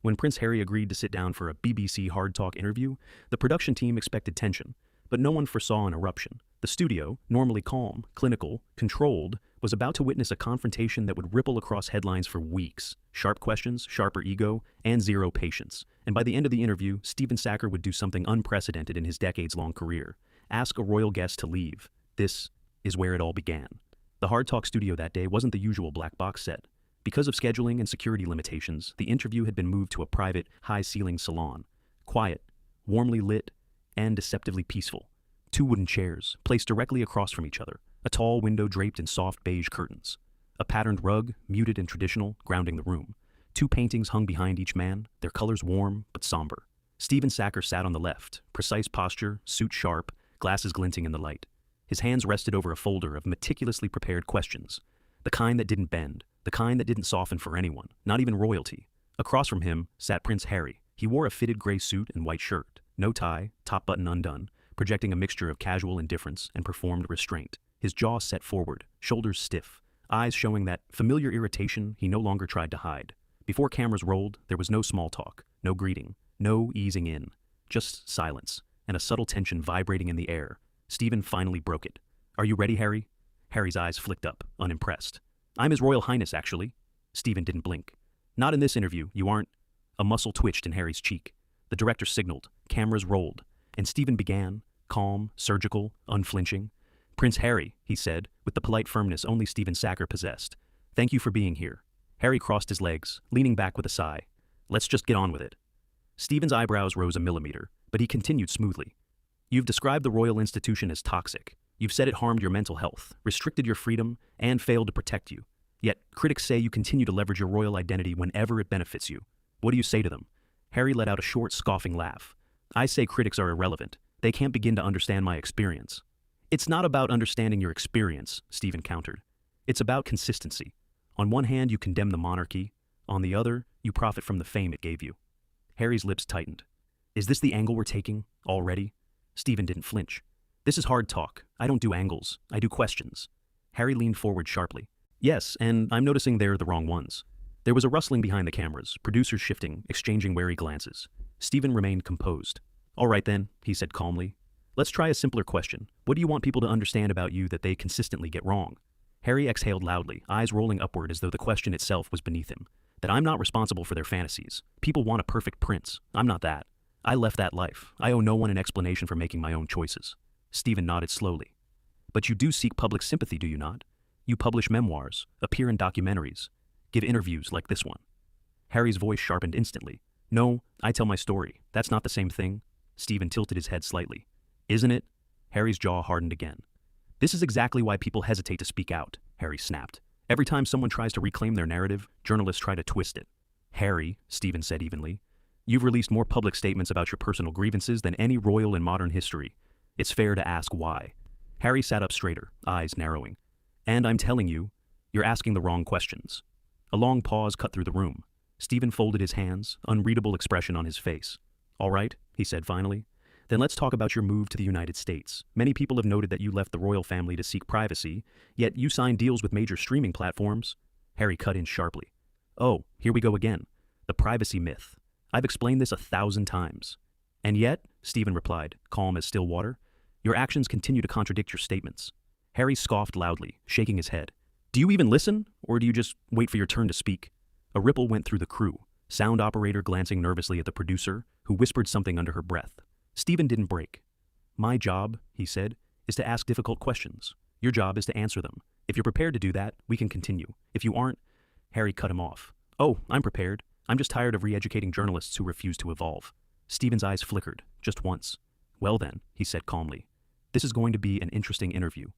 When Prince Harry agreed to sit down for a BBC HardTalk interview, the production team expected tension, but no one foresaw an eruption. The studio, normally calm, clinical, controlled, was about to witness a confrontation that would ripple across headlines for weeks. Sharp questions, sharper ego, and zero patience. And by the end of the interview, Stephen Sackur would do something unprecedented in his decades-long career. Ask a royal guest to leave. This is where it all began. The HardTalk studio that day wasn't the usual black box set. Because of scheduling and security limitations, the interview had been moved to a private, high-ceiling salon. Quiet, warmly lit, and deceptively peaceful. 2 wooden chairs, placed directly across from each other. A tall window draped in soft beige curtains. A patterned rug, muted and traditional, grounding the room. 2 paintings hung behind each man, their colors warm but somber. Stephen Sackur sat on the left, precise posture, suit sharp, glasses glinting in the light. His hands rested over a folder of meticulously prepared questions. The kind that didn't bend, the kind that didn't soften for anyone, not even royalty. Across from him sat Prince Harry. He wore a fitted gray suit and white shirt, no tie, top button undone, projecting a mixture of casual indifference and performed restraint. His jaw set forward, shoulders stiff, eyes showing that familiar irritation he no longer tried to hide. Before cameras rolled, there was no small talk, no greeting, no easing in, just silence, and a subtle tension vibrating in the air. Stephen finally broke it. "Are you ready, Harry?" Harry's eyes flicked up, unimpressed. "I'm His Royal Highness, actually." Stephen didn't blink. "Not in this interview, you aren't." A muscle twitched in Harry's cheek. The director signaled, cameras rolled, and Stephen began, calm, surgical, unflinching. "Prince Harry," he said, with the polite firmness only Stephen Sackur possessed. "Thank you for being here." Harry crossed his legs, leaning back with a sigh. "Let's just get on with it." Stephen's eyebrows rose a millimeter, but he continued smoothly. "You've described the royal institution as toxic. You've said it harmed your mental health, restricted your freedom, and failed to protect you. Yet, critics say you continue to leverage your royal identity whenever it benefits you. What do you say to them?" Harry let out a short, scoffing laugh. "I say critics are irrelevant. They can't begin to understand my experience." "It's not about understanding your experience," Stephen countered. "It's about consistency. On one hand, you condemn the monarchy. On the other, you profit from the fame it gave you." Harry's lips tightened. "Is this the angle we're taking, already?" Stephen didn't flinch. "This is hard talk. I don't do angles. I do questions." Harry leaned forward sharply. "Yes, and I'm noticing they're the wrong ones." There was a rustling behind the cameras, producers shifting, exchanging wary glances. Stephen remained composed. "All right then," he said calmly. "Let's try a simpler question. What do you want people to understand about you that they consistently get wrong?" Harry exhaled loudly, eyes rolling upward as though the question itself was beneath him. "That I'm not responsible for their fantasies. People want a perfect prince. I'm not that. I left that life. I owe no one an explanation for making my own choices." Stephen nodded slowly. "But you do seek public sympathy, do you not? You publish memoirs, appear in documentaries, give interviews like this one." Harry's voice sharpened instantly. "No, I tell my story. That's not the same thing." Stephen tilted his head slightly. "Isn't it?" Harry's jaw hardened again. "This is exactly why people hesitate to speak out," Harry snapped. "Every time someone tries to reclaim their narrative, journalists try to twist it." "Harry," Stephen said evenly, "you've released more public statements about your personal grievances than any royal in modern history. It's fair to ask why." Harry sat up straighter, eyes narrowing. "And I'm telling you, you're asking the wrong questions." A long pause cut through the room. Stephen folded his hands, unreadable expression on his face. "All right," he said finally. "Then let's talk about your move to the United States. Many people have noted that you left the royal family to seek privacy, yet you signed deals with major streaming platforms." Harry cut in sharply. "Oh, here we go again. The privacy myth. I've explained this 1,000 times." "And yet," Stephen replied, calm as still water, "your actions continue to contradict your statements." Harry scoffed loudly, shaking his head. "Do you even listen, or do you just wait for your turn to speak?" A ripple went through the crew, sound operator glancing nervously at the producer, who whispered something under her breath. Stephen didn't break. "My job," he said, "is to ask difficult questions. Your job is to answer them. If you're prepared to do that, we can continue. If you aren't—" Harry cut him off. "Oh, I'm prepared. I'm just tired of re-educating journalists who refuse to evolve." Stephen's eyes flickered, just once. "Well then," he said calmly, "this is going to be an interesting interview."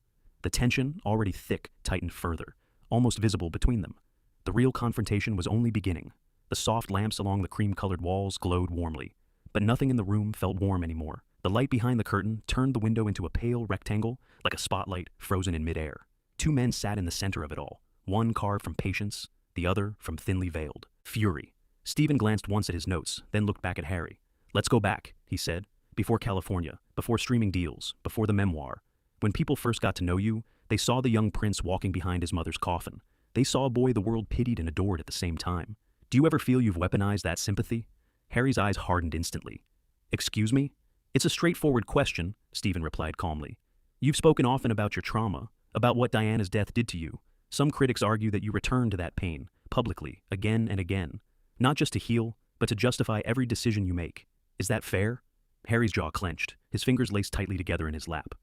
The tension, already thick, tightened further, almost visible between them. The real confrontation was only beginning. The soft lamps along the cream-colored walls glowed warmly, but nothing in the room felt warm anymore. The light behind the curtain turned the window into a pale rectangle, like a spotlight frozen in midair. 2 men sat in the center of it all, one carved from patience, the other from thinly veiled fury. Stephen glanced once at his notes, then looked back at Harry. "Let's go back," he said, "before California, before streaming deals, before the memoir. When people first got to know you, they saw the young prince walking behind his mother's coffin. They saw a boy the world pitied and adored at the same time. Do you ever feel you've weaponized that sympathy? Harry's eyes hardened instantly. Excuse me? It's a straightforward question, Stephen replied calmly. You've spoken often about your trauma, about what Diana's death did to you. Some critics argue that you return to that pain, publicly, again and again. Not just to heal, but to justify every decision you make. Is that fair? Harry's jaw clenched, his fingers laced tightly together in his lap.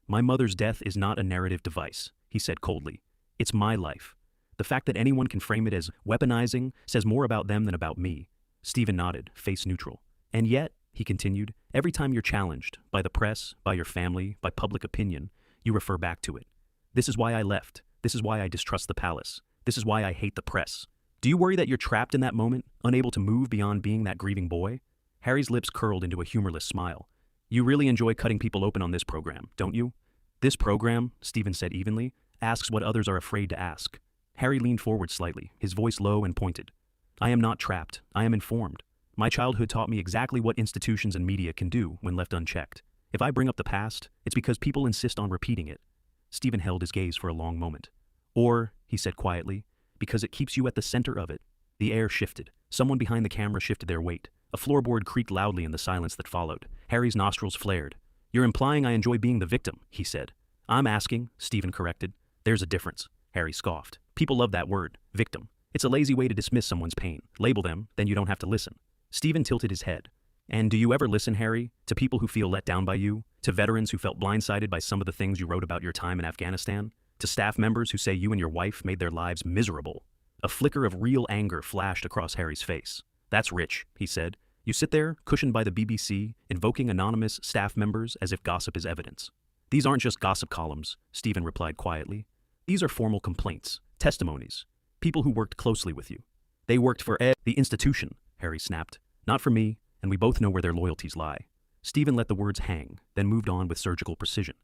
My mother's death is not a narrative device, he said coldly. It's my life. The fact that anyone can frame it as weaponizing says more about them than about me. Stephen nodded, face neutral. And yet, he continued, every time you're challenged, by the press, by your family, by public opinion, you refer back to it. This is why I left. This is why I distrust the palace. This is why I hate the press. Do you worry that you're trapped in that moment, unable to move beyond being that grieving boy? Harry's lips curled into a humorless smile. You really enjoy cutting people open on this program, don't you? This program, Stephen said evenly, asks what others are afraid to ask. Harry leaned forward slightly, his voice low and pointed. I am not trapped. I am informed. My childhood taught me exactly what institutions and media can do when left unchecked. If I bring up the past, it's because people insist on repeating it. Stephen held his gaze for a long moment. Or, he said quietly, because it keeps you at the center of it. The air shifted. Someone behind the camera shifted their weight. A floorboard creaked loudly in the silence that followed. Harry's nostrils flared. You're implying I enjoy being the victim, he said. I'm asking, Stephen corrected. There's a difference, Harry scoffed. People love that word, victim. It's a lazy way to dismiss someone's pain. Label them, then you don't have to listen. Stephen tilted his head. And do you ever listen, Harry, to people who feel let down by you? To veterans who felt blindsided by some of the things you wrote about your time in Afghanistan? To staff members who say you and your wife made their lives miserable? A flicker of real anger flashed across Harry's face. That's rich, he said. You sit there, cushioned by the BBC, invoking anonymous staff members as if gossip is evidence. These aren't just gossip columns, Stephen replied quietly. These are formal complaints, testimonies, people who worked closely with you. They worked for the institution, Harry snapped. Not for me, and we both know where their loyalties lie. Stephen let the words hang, then moved on with surgical precision.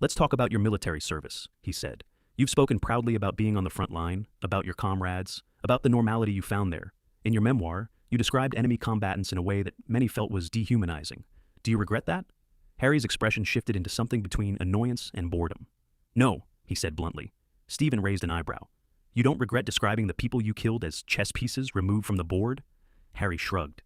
Let's talk about your military service, he said. You've spoken proudly about being on the front line, about your comrades, about the normality you found there. In your memoir, you described enemy combatants in a way that many felt was dehumanizing. Do you regret that? Harry's expression shifted into something between annoyance and boredom. No, he said bluntly. Stephen raised an eyebrow. You don't regret describing the people you killed as chess pieces removed from the board? Harry shrugged.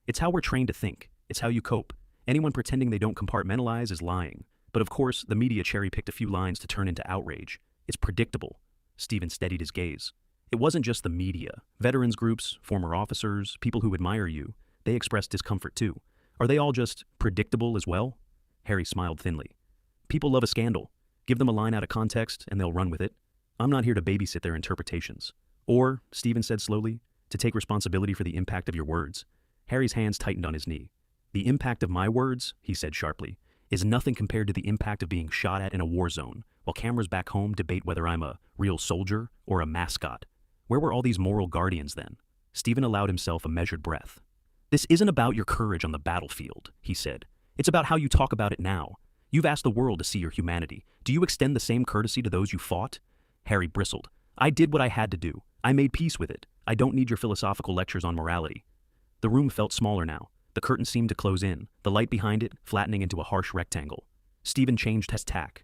It's how we're trained to think. It's how you cope. Anyone pretending they don't compartmentalize is lying. But of course, the media cherry-picked a few lines to turn into outrage. It's predictable. Stephen steadied his gaze. It wasn't just the media. Veterans groups, former officers, people who admire you, they expressed discomfort too. Are they all just predictable as well? Harry smiled thinly. People love a scandal. Give them a line out of context and they'll run with it. I'm not here to babysit their interpretations. Or, Stephen said slowly, to take responsibility for the impact of your words. Harry's hands tightened on his knee. The impact of my words, he said sharply, is nothing compared to the impact of being shot at in a war zone, while cameras back home debate whether I'm a real soldier or a mascot. Where were all these moral guardians then? Stephen allowed himself a measured breath. This isn't about your courage on the battlefield, he said. It's about how you talk about it now. You've asked the world to see your humanity. Do you extend the same courtesy to those you fought? Harry bristled. I did what I had to do. I made peace with it. I don't need your philosophical lectures on morality. The room felt smaller now. The curtain seemed to close in, the light behind it flattening into a harsh rectangle. Stephen changed his tack.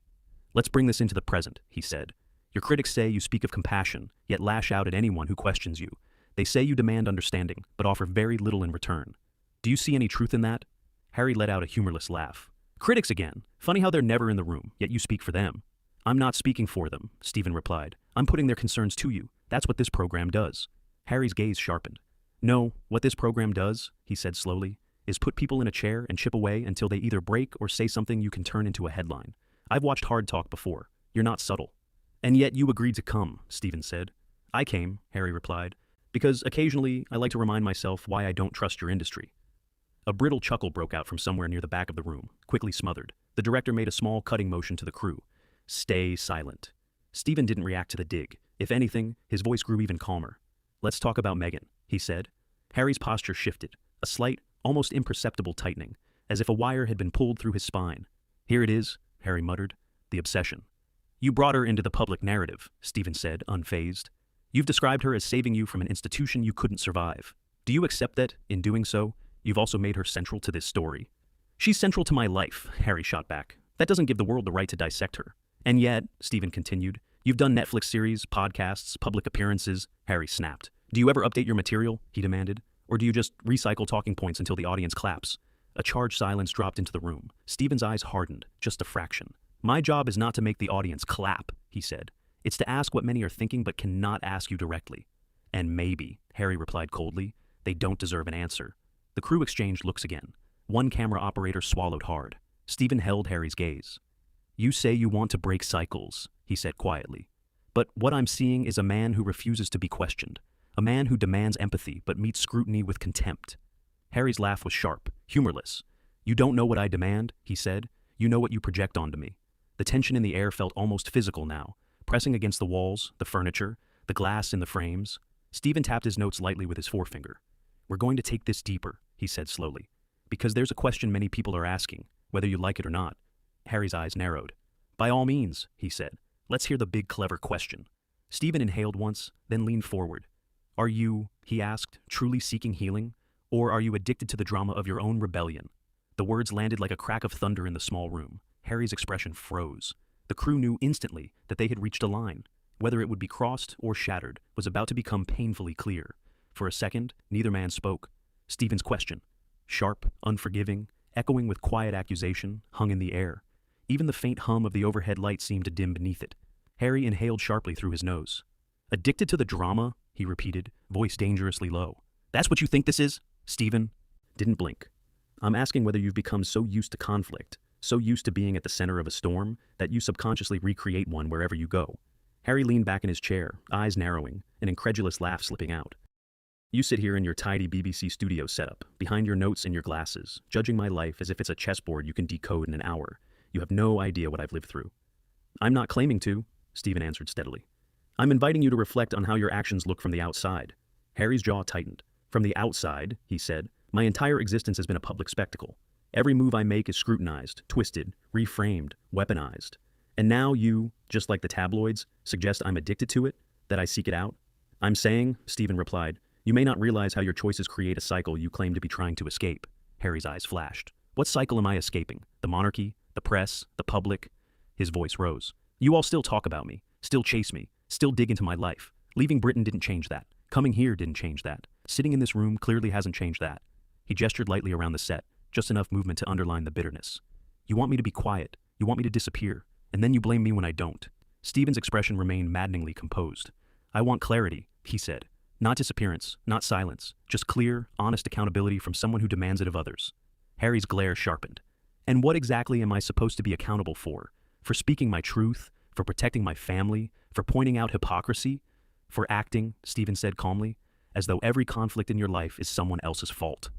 Let's bring this into the present, he said. Your critics say you speak of compassion, yet lash out at anyone who questions you. They say you demand understanding, but offer very little in return. Do you see any truth in that? Harry let out a humorless laugh. Critics again. Funny how they're never in the room, yet you speak for them. I'm not speaking for them, Stephen replied. I'm putting their concerns to you. That's what this program does. Harry's gaze sharpened. No, what this program does, he said slowly, is put people in a chair and chip away until they either break or say something you can turn into a headline. I've watched HardTalk before. You're not subtle. And yet you agreed to come, Stephen said. I came, Harry replied, because occasionally I like to remind myself why I don't trust your industry. A brittle chuckle broke out from somewhere near the back of the room, quickly smothered. The director made a small cutting motion to the crew. Stay silent. Stephen didn't react to the dig. If anything, his voice grew even calmer. Let's talk about Megan, he said. Harry's posture shifted, a slight, almost imperceptible tightening, as if a wire had been pulled through his spine. Here it is, Harry muttered, the obsession. You brought her into the public narrative, Stephen said, unfazed. You've described her as saving you from an institution you couldn't survive. Do you accept that, in doing so, you've also made her central to this story? She's central to my life, Harry shot back. That doesn't give the world the right to dissect her. And yet, Stephen continued, you've done Netflix series, podcasts, public appearances, Harry snapped. Do you ever update your material? He demanded. Or do you just recycle talking points until the audience claps? A charged silence dropped into the room. Stephen's eyes hardened, just a fraction. My job is not to make the audience clap, he said. It's to ask what many are thinking but cannot ask you directly. And maybe, Harry replied coldly, they don't deserve an answer. The crew exchanged looks again. One camera operator swallowed hard. Stephen held Harry's gaze. You say you want to break cycles, he said quietly. But what I'm seeing is a man who refuses to be questioned. A man who demands empathy but meets scrutiny with contempt. Harry's laugh was sharp, humorless. You don't know what I demand, he said. You know what you project onto me. The tension in the air felt almost physical now, pressing against the walls, the furniture, the glass in the frames. Stephen tapped his notes lightly with his forefinger. We're going to take this deeper, he said slowly, because there's a question many people are asking, whether you like it or not. Harry's eyes narrowed. By all means, he said. Let's hear the big clever question. Stephen inhaled once, then leaned forward. Are you, he asked, truly seeking healing? Or are you addicted to the drama of your own rebellion? The words landed like a crack of thunder in the small room. Harry's expression froze. The crew knew instantly that they had reached a line. Whether it would be crossed or shattered was about to become painfully clear. For a second, neither man spoke. Stephen's question, sharp, unforgiving, echoing with quiet accusation, hung in the air. Even the faint hum of the overhead light seemed to dim beneath it. Harry inhaled sharply through his nose. Addicted to the drama, he repeated, voice dangerously low. That's what you think this is? Stephen didn't blink. I'm asking whether you've become so used to conflict, so used to being at the center of a storm, that you subconsciously recreate one wherever you go. Harry leaned back in his chair, eyes narrowing, an incredulous laugh slipping out. You sit here in your tidy BBC studio setup, behind your notes and your glasses, judging my life as if it's a chessboard you can decode in an hour. You have no idea what I've lived through. I'm not claiming to, Stephen answered steadily. I'm inviting you to reflect on how your actions look from the outside. Harry's jaw tightened. From the outside, he said, my entire existence has been a public spectacle. Every move I make is scrutinized, twisted, reframed, weaponized. And now you, just like the tabloids, suggest I'm addicted to it, that I seek it out? I'm saying, Stephen replied, you may not realize how your choices create a cycle you claim to be trying to escape. Harry's eyes flashed. What cycle am I escaping? The monarchy? The press? The public? His voice rose. You all still talk about me, still chase me, still dig into my life. Leaving Britain didn't change that. Coming here didn't change that. Sitting in this room clearly hasn't changed that. He gestured lightly around the set, just enough movement to underline the bitterness. You want me to be quiet. You want me to disappear. And then you blame me when I don't. Stephen's expression remained maddeningly composed. I want clarity, he said. Not disappearance, not silence, just clear, honest accountability from someone who demands it of others. Harry's glare sharpened. And what exactly am I supposed to be accountable for? For speaking my truth? For protecting my family? For pointing out hypocrisy? For acting, Stephen said calmly, as though every conflict in your life is someone else's fault.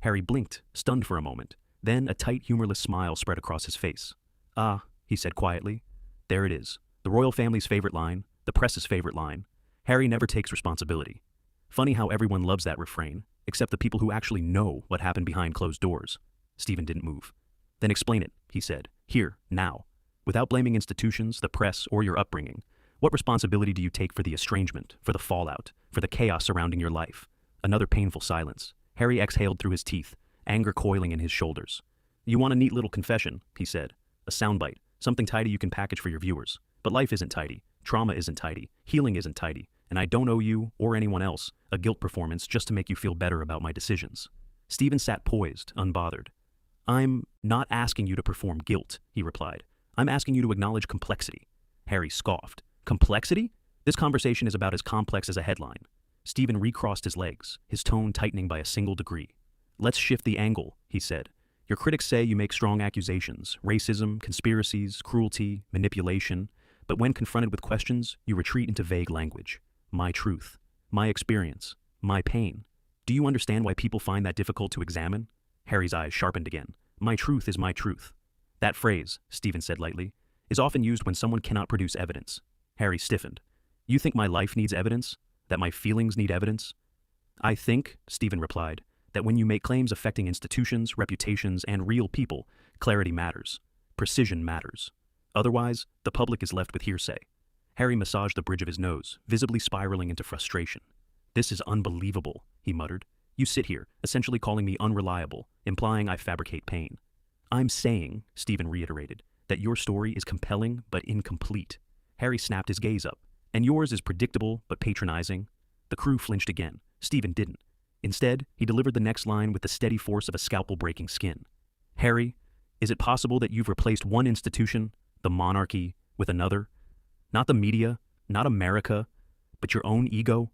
Harry blinked, stunned for a moment. Then a tight, humorless smile spread across his face. Ah, he said quietly. There it is. The royal family's favorite line, the press's favorite line. Harry never takes responsibility. Funny how everyone loves that refrain, except the people who actually know what happened behind closed doors. Stephen didn't move. Then explain it, he said, here, now. Without blaming institutions, the press, or your upbringing. What responsibility do you take for the estrangement, for the fallout, for the chaos surrounding your life? Another painful silence. Harry exhaled through his teeth, anger coiling in his shoulders. You want a neat little confession, he said. A soundbite, something tidy you can package for your viewers. But life isn't tidy. Trauma isn't tidy. Healing isn't tidy. And I don't owe you, or anyone else, a guilt performance just to make you feel better about my decisions. Stephen sat poised, unbothered. I'm not asking you to perform guilt, he replied. I'm asking you to acknowledge complexity. Harry scoffed. Complexity? This conversation is about as complex as a headline. Stephen recrossed his legs, his tone tightening by a single degree. Let's shift the angle, he said. Your critics say you make strong accusations, racism, conspiracies, cruelty, manipulation, but when confronted with questions, you retreat into vague language. My truth, my experience, my pain. Do you understand why people find that difficult to examine? Harry's eyes sharpened again. My truth is my truth. That phrase, Stephen said lightly, is often used when someone cannot produce evidence. Harry stiffened. You think my life needs evidence? That my feelings need evidence? I think, Stephen replied, that when you make claims affecting institutions, reputations, and real people, clarity matters. Precision matters. Otherwise, the public is left with hearsay. Harry massaged the bridge of his nose, visibly spiraling into frustration. This is unbelievable, he muttered. You sit here, essentially calling me unreliable, implying I fabricate pain. I'm saying, Stephen reiterated, that your story is compelling but incomplete. Harry snapped his gaze up. And yours is predictable but patronizing. The crew flinched again. Stephen didn't. Instead, he delivered the next line with the steady force of a scalpel breaking skin. Harry, is it possible that you've replaced one institution, the monarchy, with another? Not the media, not America, but your own ego?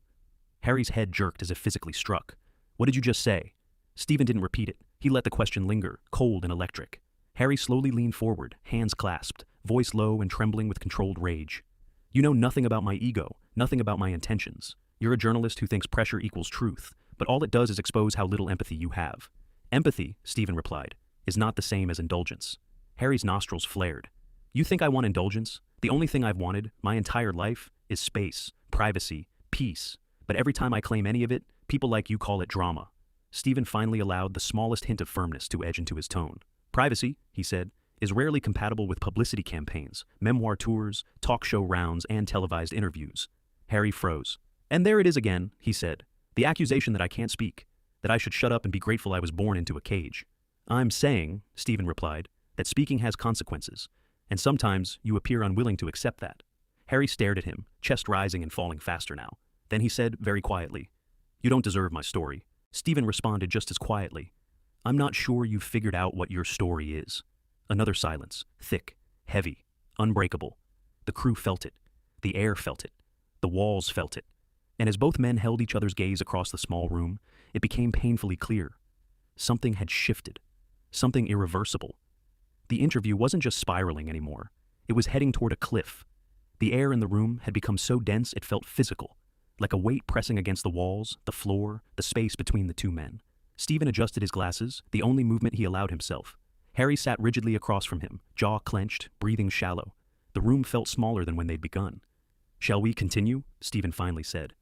Harry's head jerked as if physically struck. What did you just say? Stephen didn't repeat it. He let the question linger, cold and electric. Harry slowly leaned forward, hands clasped, voice low and trembling with controlled rage. You know nothing about my ego, nothing about my intentions. You're a journalist who thinks pressure equals truth, but all it does is expose how little empathy you have. Empathy, Stephen replied, is not the same as indulgence. Harry's nostrils flared. You think I want indulgence? The only thing I've wanted, my entire life, is space, privacy, peace. But every time I claim any of it, people like you call it drama. Stephen finally allowed the smallest hint of firmness to edge into his tone. Privacy, he said, is rarely compatible with publicity campaigns, memoir tours, talk show rounds, and televised interviews. Harry froze. And there it is again, he said. The accusation that I can't speak, that I should shut up and be grateful I was born into a cage. I'm saying, Stephen replied, that speaking has consequences, and sometimes you appear unwilling to accept that. Harry stared at him, chest rising and falling faster now. Then he said, very quietly, You don't deserve my story. Stephen responded just as quietly, I'm not sure you've figured out what your story is. Another silence, thick, heavy, unbreakable. The crew felt it. The air felt it. The walls felt it. And as both men held each other's gaze across the small room, it became painfully clear. Something had shifted. Something irreversible. The interview wasn't just spiraling anymore. It was heading toward a cliff. The air in the room had become so dense it felt physical, like a weight pressing against the walls, the floor, the space between the two men. Stephen adjusted his glasses, the only movement he allowed himself. Harry sat rigidly across from him, jaw clenched, breathing shallow. The room felt smaller than when they'd begun. Shall we continue? Stephen finally said.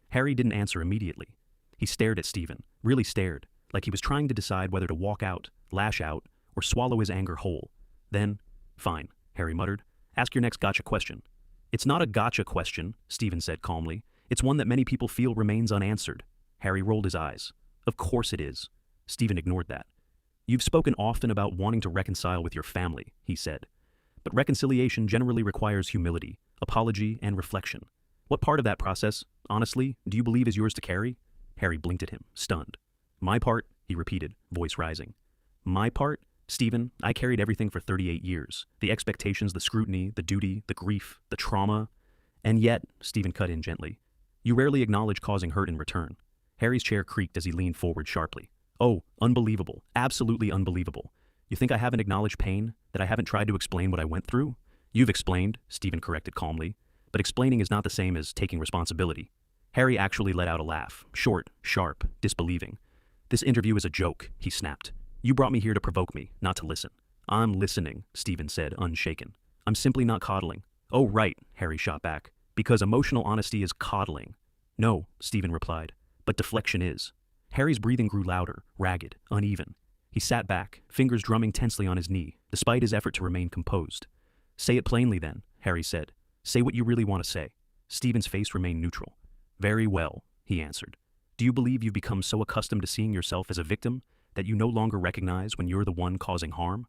Harry didn't answer immediately. He stared at Stephen, really stared, like he was trying to decide whether to walk out, lash out, or swallow his anger whole. Then, fine, Harry muttered. Ask your next gotcha question. It's not a gotcha question, Stephen said calmly. It's one that many people feel remains unanswered. Harry rolled his eyes. Of course it is. Stephen ignored that. You've spoken often about wanting to reconcile with your family, he said. But reconciliation generally requires humility, apology, and reflection. What part of that process, honestly, do you believe is yours to carry? Harry blinked at him, stunned. My part, he repeated, voice rising. My part? Stephen, I carried everything for 38 years. The expectations, the scrutiny, the duty, the grief, the trauma. And yet, Stephen cut in gently, you rarely acknowledge causing hurt in return. Harry's chair creaked as he leaned forward sharply. Oh, unbelievable. Absolutely unbelievable. You think I haven't acknowledged pain? That I haven't tried to explain what I went through? You've explained, Stephen corrected calmly. But explaining is not the same as taking responsibility. Harry actually let out a laugh, short, sharp, disbelieving. This interview is a joke, he snapped. You brought me here to provoke me, not to listen. I'm listening, Stephen said, unshaken. I'm simply not coddling. Oh, right, Harry shot back. Because emotional honesty is coddling. No, Stephen replied, but deflection is. Harry's breathing grew louder, ragged, uneven. He sat back, fingers drumming tensely on his knee, despite his effort to remain composed. Say it plainly then, Harry said. Say what you really want to say. Stephen's face remained neutral. Very well, he answered. Do you believe you've become so accustomed to seeing yourself as a victim that you no longer recognize when you're the one causing harm?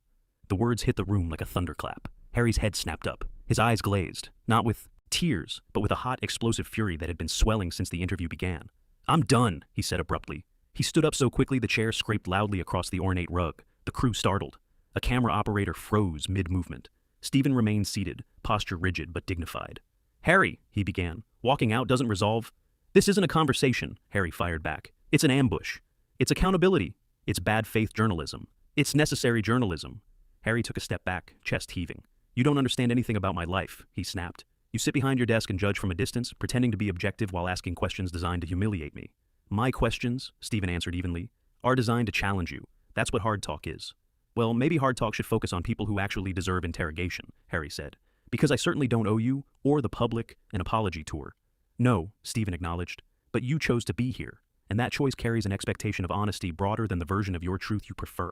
The words hit the room like a thunderclap. Harry's head snapped up, his eyes glazed, not with tears, but with a hot, explosive fury that had been swelling since the interview began. I'm done, he said abruptly. He stood up so quickly the chair scraped loudly across the ornate rug. The crew startled. A camera operator froze mid-movement. Stephen remained seated, posture rigid but dignified. Harry, he began, walking out doesn't resolve. This isn't a conversation, Harry fired back. It's an ambush. It's accountability. It's bad faith journalism. It's necessary journalism. Harry took a step back, chest heaving. You don't understand anything about my life, he snapped. You sit behind your desk and judge from a distance, pretending to be objective while asking questions designed to humiliate me. My questions, Stephen answered evenly, are designed to challenge you. That's what hard talk is. Well, maybe hard talk should focus on people who actually deserve interrogation, Harry said. Because I certainly don't owe you, or the public, an apology tour. No, Stephen acknowledged, but you chose to be here, and that choice carries an expectation of honesty broader than the version of your truth you prefer.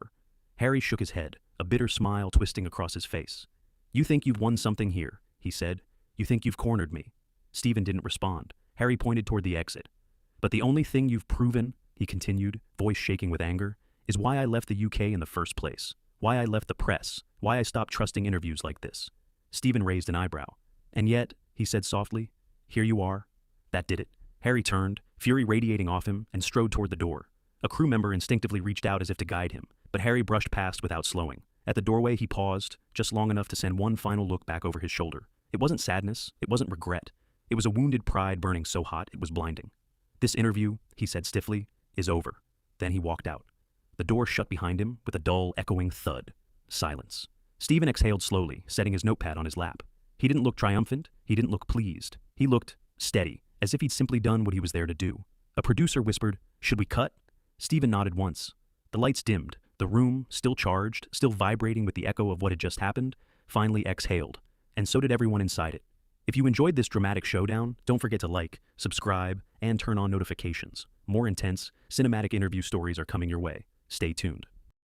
Harry shook his head, a bitter smile twisting across his face. You think you've won something here, he said. You think you've cornered me. Stephen didn't respond. Harry pointed toward the exit. But the only thing you've proven, he continued, voice shaking with anger, is why I left the UK in the first place, why I left the press, why I stopped trusting interviews like this. Stephen raised an eyebrow. And yet, he said softly, here you are. That did it. Harry turned, fury radiating off him, and strode toward the door. A crew member instinctively reached out as if to guide him, but Harry brushed past without slowing. At the doorway, he paused, just long enough to send one final look back over his shoulder. It wasn't sadness, it wasn't regret. It was a wounded pride burning so hot it was blinding. "This interview," he said stiffly, "is over." Then he walked out. The door shut behind him with a dull, echoing thud. Silence. Stephen exhaled slowly, setting his notepad on his lap. He didn't look triumphant, he didn't look pleased. He looked steady, as if he'd simply done what he was there to do. A producer whispered, "Should we cut?" Stephen nodded once. The lights dimmed. The room, still charged, still vibrating with the echo of what had just happened, finally exhaled. And so did everyone inside it. If you enjoyed this dramatic showdown, don't forget to like, subscribe, and turn on notifications. More intense, cinematic interview stories are coming your way. Stay tuned.